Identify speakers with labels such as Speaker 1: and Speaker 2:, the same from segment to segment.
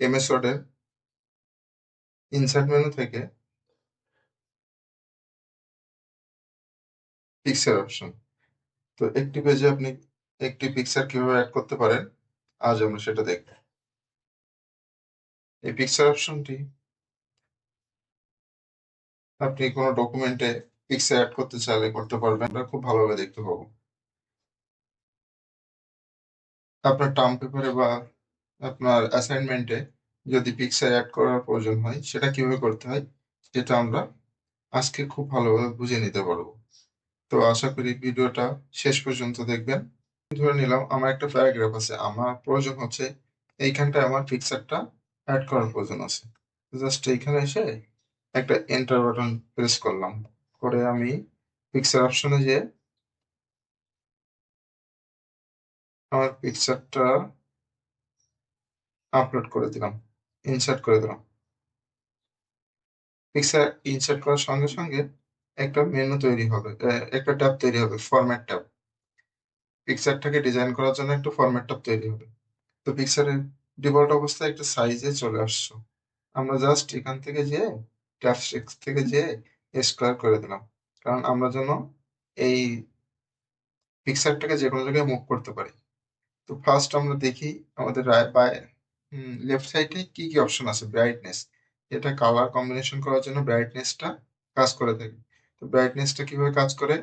Speaker 1: MS ওয়ার্ডের insert menu থেকে picture option. তো একটি পেজে আপনি একটি পিকচার কিভাবে অ্যাড করতে পারেন, আজ আমরা সেটা দেখব। এই পিকচার অপশনটি আপনি কোনো ডকুমেন্টে পিকচার অ্যাড করতে চাইলে করতে পারবেন, আমরা খুব ভালোভাবে দেখতে পাবো। আপনার টার্ম পেপারে বা আপনার অ্যাসাইনমেন্টে যদি পিকচার অ্যাড করার প্রয়োজন হয়, সেটা কিভাবে করতে হয় সেটা আমরা আজকে খুব ভালোভাবে বুঝে নিতে পারবো। তো আশা করি ভিডিওটা শেষ পর্যন্ত দেখবেন। ধরে নিলাম আমার একটা প্যারাগ্রাফ আছে, আমার প্রয়োজন হচ্ছে এইখানটায় আমার পিকচারটা অ্যাড করার প্রয়োজন আছে। জাস্ট এইখানে এসে একটা এন্টার বাটন প্রেস করলাম, করে আমি পিকচার অপশনে যে আমার পিকচারটা আপলোড করে দিলাম, ইনসার্ট করে দিলাম। পিকচার ইনসার্ট করার সঙ্গে সঙ্গে একটা মেনু তৈরি হবে, একটা ট্যাব তৈরি হবে, ফরম্যাট ট্যাব। পিকচারটাকে ডিজাইন করার জন্য একটা ফরম্যাট ট্যাব তৈরি হবে। তো পিকচারের ডিফল্ট অবস্থায় একটা সাইজে চলে আসছো, আমরা জাস্ট এখান থেকে যেয়ে ট্যাব থেকে যেয়ে স্কোয়ার করে দিলাম, কারণ আমরা যেন এই পিকচারটাকে যে কোনো জায়গায় মুভ করতে পারি। তো ফার্স্ট আমরা দেখি আমাদের লেফট সাইডে কি কি অপশন আছে। ব্রাইটনেস, এটা কালার কম্বিনেশন করার জন্য ব্রাইটনেসটা কাজ করে থাকে। তো ব্রাইটনেসটা কিভাবে কাজ করে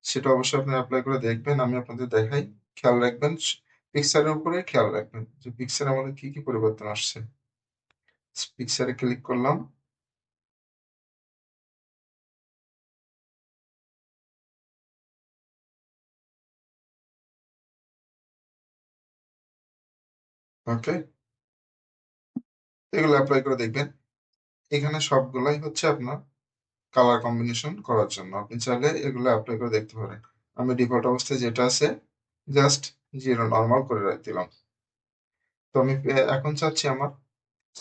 Speaker 1: সেটা অবশ্যই আপনি অ্যাপ্লাই করে দেখবেন, আমি আপনাদের দেখাই। খেয়াল রাখবেন, পিকচারের উপরে খেয়াল রাখবেন যে পিকচারে আমাদের কি কি পরিবর্তন আসছে। পিকচারে ক্লিক করলাম, ওকে, এগুলো অ্যাপ্লাই করে দেখবেন। এখানে সবগুলাই হচ্ছে আপনার কালার কম্বিনেশন করার জন্য, আপনি চাইলে এগুলো অ্যাপ্লাই করে দেখতে পারেন। আমি ডিফল্ট অবস্থায় যেটা আছে জাস্ট জিরো নর্মাল করে দিলাম। তো আমি এখন চাচ্ছি আমার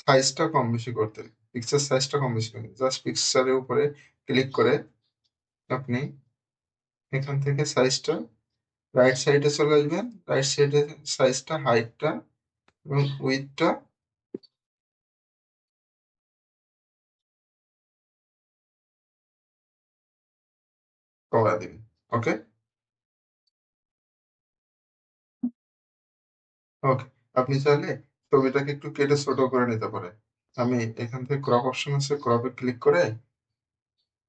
Speaker 1: সাইজটা কম বেশি করতে, পিকচার সাইজটা কম বেশি করতে। জাস্ট পিকচারের উপরে ক্লিক করে আপনি এখান থেকে সাইজটা রাইট সাইডে চলে আসবেন, রাইট সাইডে সাইজটা, হাইটটা এবং উইডথটা কমায় দিবেন। ওকে, ওকে, আপনি চাইলে ছবিটাকে একটু কেটে ছোট করে নিতে পারেন। আমি এখান থেকে ক্রপ অপশন আছে, ক্রপে ক্লিক করে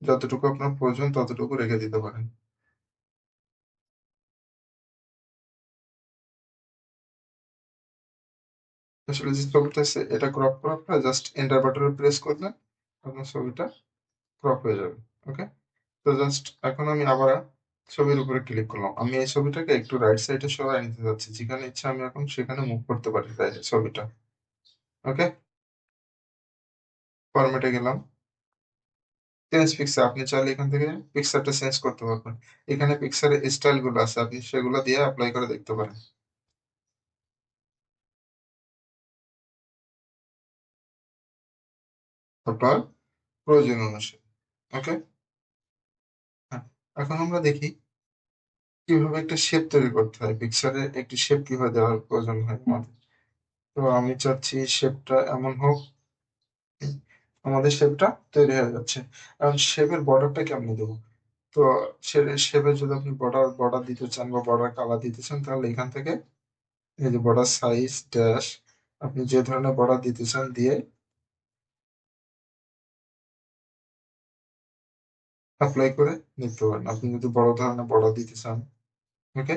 Speaker 1: যতটুকু আপনার প্রয়োজন ততটুকু রেখে দিতে পারেন। আসলে যে ছবিটা আছে এটা ক্রপ করার পরে জাস্ট এন্টার বাটনে প্রেস করলেন, আপনার ছবিটা ক্রপ হয়ে যাবে। ওকে, তো জাস্ট এখন আমি আবার ছবির উপরে ক্লিক করলাম, আমি এই ছবিটাকে একটু রাইট সাইডে সরাই নিতে যাচ্ছি, যেখানে ইচ্ছা আমি এখন সেখানে মুভ করতে পারি তাই ছবিটা। ওকে, ফরম্যাটে গেলাম, চেঞ্জ পিকচার, আপনি চাইলে এখান থেকে পিকচারটা চেঞ্জ করতে পারবেন। এখানে পিকচারের স্টাইল গুলো আছে, আপনি সেগুলো দিয়ে অ্যাপ্লাই করে দেখতে পারেন আপনার প্রয়োজন অনুসারে। ওকে, হ্যাঁ, এখন আমরা দেখি কিভাবে একটা শেপ তৈরি করতে হয়, পিকচারে একটি শেপ কিভাবে দেওয়ার প্রয়োজন হয় আমাদের। তো আমি চাচ্ছি শেপটা এমন হোক, আমাদের শেপটা তৈরি হয়ে যাচ্ছে। এখন শেপের বর্ডারটা কেমনে দেবো? তো শেপের যদি আপনি বর্ডার বর্ডার দিতে চান বা বর্ডার কালার দিতে চান, তাহলে এখান থেকে এই যে বর্ডার সাইজ ড্যাশ, আপনি যে ধরনের বর্ডার দিতে চান দিয়ে অ্যাপ্লাই করে নিতে পারেন। আপনি যদি বড় ধরনের বর্ডার দিতে চান, ওকে,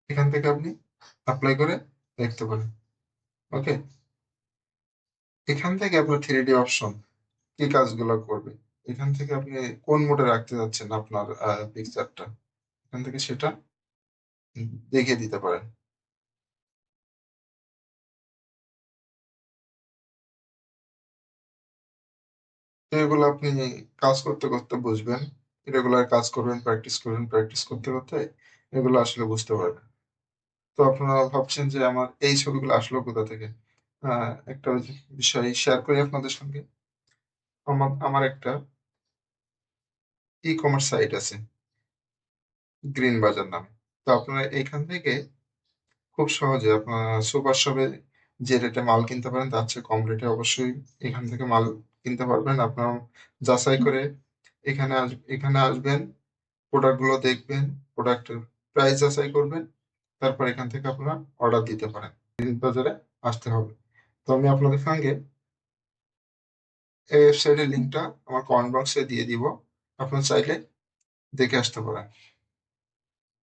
Speaker 1: এখান থেকে আপনি অ্যাপ্লাই করে দেখতে পারেন। ওকে, এখান থেকে আপনার 3D অপশন কি কাজগুলো করবে, এখান থেকে আপনি কোন মোডে রাখতে যাচ্ছেন আপনার পিকচারটা, এখান থেকে সেটা দেখিয়ে দিতে পারেন। তো এগুলো আপনি কাজ করতে করতে বুঝবেন, রেগুলার কাজ করবেন, প্র্যাকটিস করবেন, প্র্যাকটিস করতে করতে এগুলো আসলে বুঝতে পারবেন। তো আপনারা ভাবছেন যে আমার এই ছবিগুলো আসলো কোথা থেকে। একটা বিষয় শেয়ার করি আপনাদের সঙ্গে। আমার একটা ই কমার্স সাইট আছে, গ্রিন বাজার নামে। তো আপনারা এইখান থেকে খুব সহজে আপনার সুপার শপে যে রেটে মাল কিনতে পারেন তার চেয়ে কম রেটে অবশ্যই এখান থেকে মাল কিনতে পারবেন। আপনার যাচাই করে এখানে আসবেন, প্রোডাক্টগুলো দেখবেন, প্রোডাক্টের প্রাইস যাচাই করবেন, তারপর এখান থেকে আপনারা অর্ডার দিতে পারেন। বাজারে আসতে হবে। তো আমি আপনাদের সঙ্গে এই ওয়েবসাইটের লিঙ্কটা আমার কমেন্ট বক্সে দিয়ে দিব। আপনারা চাইলে দেখে আসতে পারেন।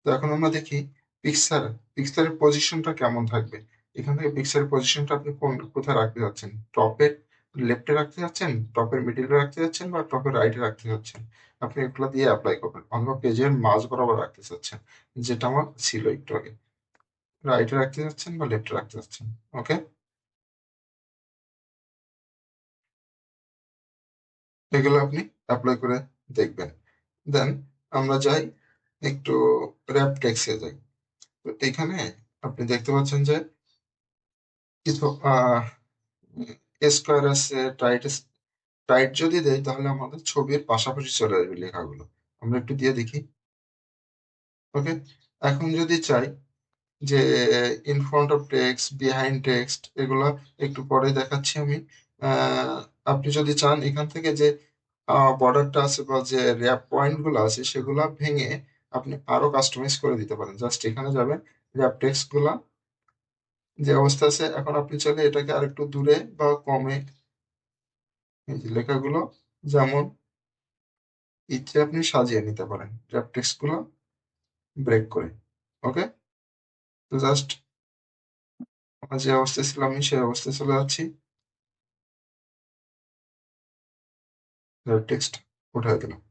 Speaker 1: তো এখন আমরা দেখি পিক্সার পিক্সারের পজিশনটা কেমন থাকবে। এখান থেকে পিক্সারের পজিশনটা আপনি কোথায় রাখতে যাচ্ছেন? টপের লেফটে রাখতে যাচ্ছেন, টপের মিডিলে রাখতে যাচ্ছেন, বা টপের রাইটে রাখতে যাচ্ছেন? আপনি এগুলো দিয়ে অ্যাপ্লাই করবেন। অথবা পেজের মাঝ বরাবর রাখতে চাচ্ছেন, যেটা আমার ছিল একটু আগে। রাইটে রাখতে যাচ্ছেন বা লেফটে রাখতে যাচ্ছেন। ওকে, এগুলো আপনি অ্যাপ্লাই করে দেখবেন। দেন আমরা যাই একটু র্যাপ টেক্সে যাই। তো এখানে আপনি দেখতে পাচ্ছেন যে কিছু স্কোয়ার আছে, টাইট যদি দেয় তাহলে আমাদের ছবির পাশাপাশি চলে আসবে লেখাগুলো। আমরা একটু দিয়ে দেখি। ওকে, এখন যদি চাই যে in front of text, behind text, এগুলা একটু পরে দেখাচ্ছি আমি। আহ, আপনি যদি চান এখান থেকে যে বর্ডারটা আছে বা যে র্যাপ পয়েন্ট গুলো আছে সেগুলা ভেঙে আপনি আরো কাস্টমাইজ করে দিতে পারেন। জাস্ট এখানে যাবেন, র্যাপ টেক্সট গুলা যে অবস্থা আছে, এখন আপনি চাইলে এটাকে আরেকটু দূরে বা কমে এই যে লেখাগুলো যেমন ইচ্ছে আপনি সাজিয়ে নিতে পারেন র্যাপ টেক্সট গুলো ব্রেক করে। ওকে, তো জাস্ট আমরা যে অবস্থায় ছিলাম আমি সেই অবস্থায় চলে যাচ্ছি, র্যাপ টেক্সট উঠাই দিলাম।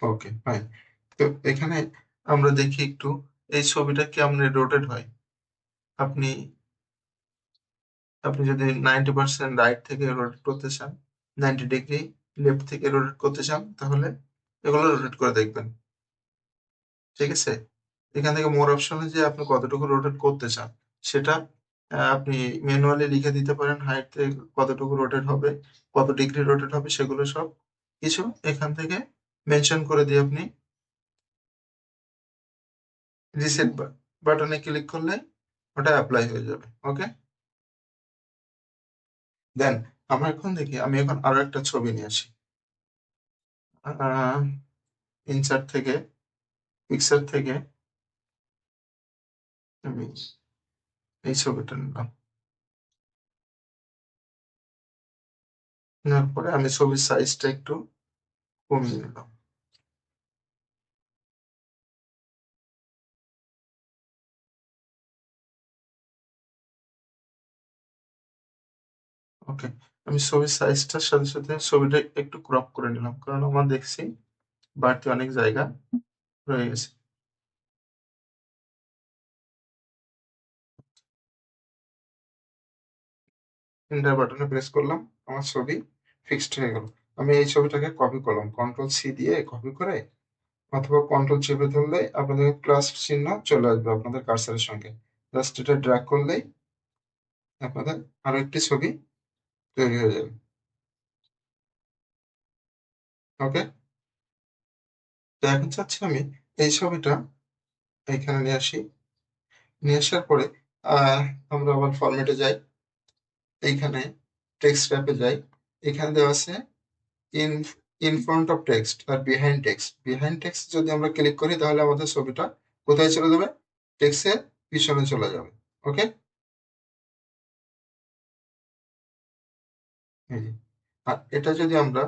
Speaker 1: ওকে, ফাইন। তো এখানে আমরা দেখি একটু এই ছবিটা কেমনে রোটেট হয়। আপনি আপনি যদি 90% রাইট থেকে রোটেট করতে চান, 90 ডিগ্রি লেফট থেকে রোটেট করতে চান, তাহলে এগুলো রোটেট করে দেখবেন। ঠিক আছে, এখান থেকে মোর অপশনে যে আপনি কতটুকু রোটেট করতে চান সেটা আপনি ম্যানুয়ালি লিখে দিতে পারেন। হাইট থেকে কতটুকু রোটেট হবে, কত ডিগ্রি রোটেট হবে, সেগুলো সব কিছু এখান থেকে মেনশন করে দিয়ে আপনি রিসেট বাটনে ক্লিক করলে ওটা অ্যাপ্লাই হয়ে যাবে। ওকে, দেন আমরা এখন দেখি, আমি এখন আরো একটা ছবি নিয়ে আসি। ইনসার্ট থেকে, পিকচার থেকে আমি এই ছবিটা নিলাম। নেওয়ার পরে আমি ছবির সাইজটা একটু কমিয়ে নিলাম। ওকে, আমি ছবির সাইজটার সাথে সাথে ছবিটা একটু ক্রপ করে নিলাম, কারণ আমার দেখছি বাড়তি অনেক জায়গা রয়ে গেছে। এন্টার বাটনে প্রেস করলাম, আমার ছবি ফিক্সড হয়ে গেল। আমি এই ছবিটাকে কপি করলাম, কন্ট্রোল C দিয়ে কপি করে, অথবা কন্ট্রোল চেপে ধরলে আপনাদের প্লাস চিহ্ন চলে আসবে আপনাদের কার্সারের সঙ্গে। জাস্ট এটা ড্র্যাগ করলেই আপনাদের আরো একটি ছবি তৈরি হয়ে যাবে। ওকে, তো এখন চাচ্ছি আমি এই ছবিটা এখানে নিয়ে আসি। নিয়ে আসার পরে আহ আমরা আবার ফরম্যাটে যাই, এইখানে টেক্সট ট্যাবে যাই। এখানে দেওয়া আছে in in front of text আর বিহাইন্ড টেক্সট। বিহাইন্ড টেক্সট যদি আমরা ক্লিক করি তাহলে আমাদের ছবিটা কোথায় চলে যাবে? টেক্সটের পিছনে চলে যাবে। ওকে, এই যে। আর এটা যদি আমরা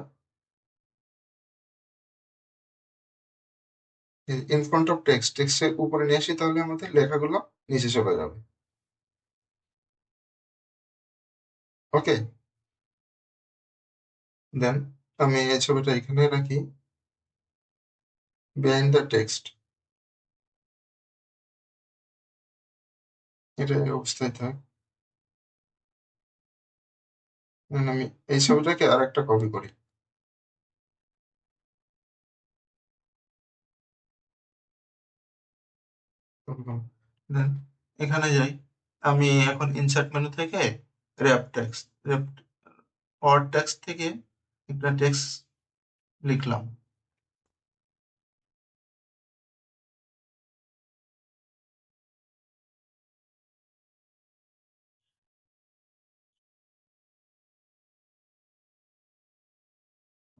Speaker 1: ইন ফ্রন্ট অফ টেক্সটের উপরে নিয়ে আসি তাহলে আমাদের লেখাগুলো নিচে চলে যাবে। ওকে, দেন আমি এই ছবিটা এখানে রাখি, বিহাইন্ড দ্য টেক্সট, এটা এই অবস্থায় থাক। Then আমি এই ছবিটাকে আর একটা কপি করি। দেন এখানে যাই, আমি এখন ইনসার্ট মেনু থেকে র্যাপ টেক্সট, ওয়ার্ড টেক্সট থেকে একটা টেক্সট লিখলাম।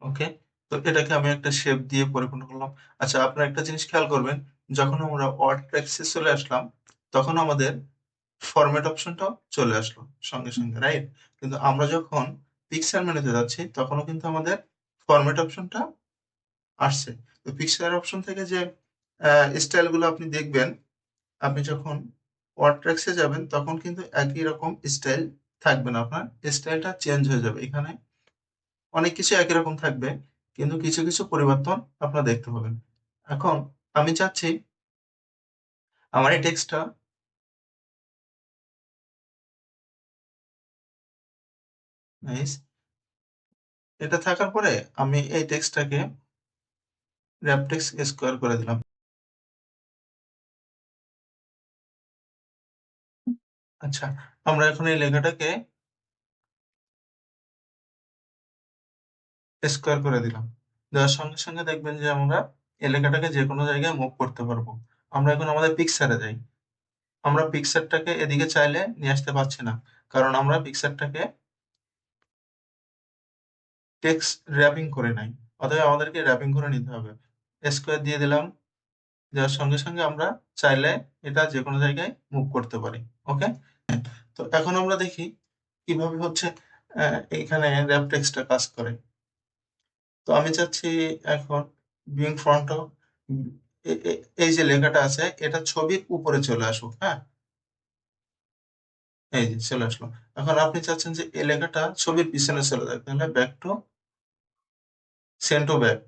Speaker 1: ওকে, তো এটাকে আমি একটা শেপ দিয়ে পরিপূর্ণ করলাম। আচ্ছা, আপনারা একটা জিনিস খেয়াল করবেন, যখন আমরা ওয়ার্ড টেক্সটে চলে আসলাম, তখন আমাদের ফরম্যাট অপশনটাও চলে আসলো সঙ্গে সঙ্গে, রাইট? কিন্তু আমরা যখন পিকচার মেনুতে যাচ্ছি, তখনও কিন্তু আমাদের ফরম্যাট অপশনটা আসছে। তো পিকচার অপশন থেকে যে স্টাইলগুলো আপনি দেখবেন, আপনি যখন ওয়ার্ডপ্রেসে যাবেন তখন কিন্তু একই রকম স্টাইল থাকবে না, আপনার স্টাইলটা চেঞ্জ হয়ে যাবে। এখানে অনেক কিছু একই রকম থাকবে, কিন্তু কিছু কিছু পরিবর্তন আপনারা দেখতে পাবেন। এখন আমি চাচ্ছি আমার এই টেক্সটটা নাইস, এটা থাকার পরে আমি এই টেক্সটটাকে র‍্যাপ টেক্সট স্কোয়ার করে দিলাম। আচ্ছা, আমরা এখন এই লেখাটাকে স্কোয়ার করে দিলাম। দেওয়ার সঙ্গে সঙ্গে দেখবেন যে আমরা এই লেখাটাকে যে কোনো জায়গায় মুভ করতে পারবো। আমরা এখন আমাদের পিকচারে যাই। আমরা পিকচারটাকে এদিকে চাইলে নিয়ে আসতে পারছি না, কারণ আমরা পিকচারটাকে টেক্সট র্যাপিং করে নাই। অতএব আমাদেরকে র্যাপিং করে নিতে হবে। স্কোয়ার দিয়ে দিলাম, দেওয়ার সঙ্গে সঙ্গে আমরা চাইলে এটা যে কোনো জায়গায় মুভ করতে পারি। ওকে, তো এখন আমরা দেখি কিভাবে হচ্ছে এইখানে র্যাপ টেক্সটটা কাজ করে। তো আমি চাচ্ছি এখন বিং ফ্রন্ট অফ, এই যে লেখাটা আছে এটা ছবির উপরে চলে আসুক। হ্যাঁ, এই যে চলে আসলো। এখন আপনি চাচ্ছেন যে এই লেখাটা ছবির পিছনে চলে যাক, তাহলে back to, send to back,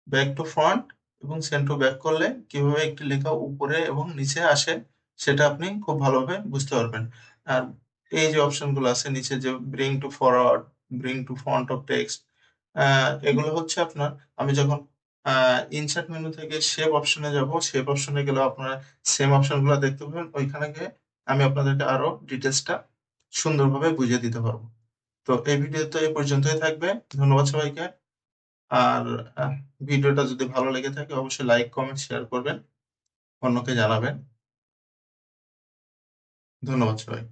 Speaker 1: back to front এবং সেন্ড টু ব্যাক করলে কিভাবে একটি লেখা উপরে এবং নিচে আসে সেটা আপনি খুব ভালোভাবে বুঝতে পারবেন। আর এই যে অপশনগুলো আছে নিচে, যে bring to forward, bring to front of text, এগুলো হচ্ছে আপনার, আমি যখন ইনসার্ট মেনু থেকে শেপ অপশনে যাব, শেপ অপশনে গেলে আপনারা সেম অপশনগুলো দেখতে পাবেন। ওইখানে গিয়ে আমি আপনাদেরকে আরো ডিটেলসটা সুন্দরভাবে বুঝিয়ে দিতে পারবো। তো এই ভিডিও তো এই পর্যন্তই থাকবে। ধন্যবাদ সবাইকে। আর ভিডিওটা যদি ভালো লেগে থাকে অবশ্যই লাইক, কমেন্ট, শেয়ার করবেন, অন্যকে জানাবেন। ধন্যবাদ সবাই।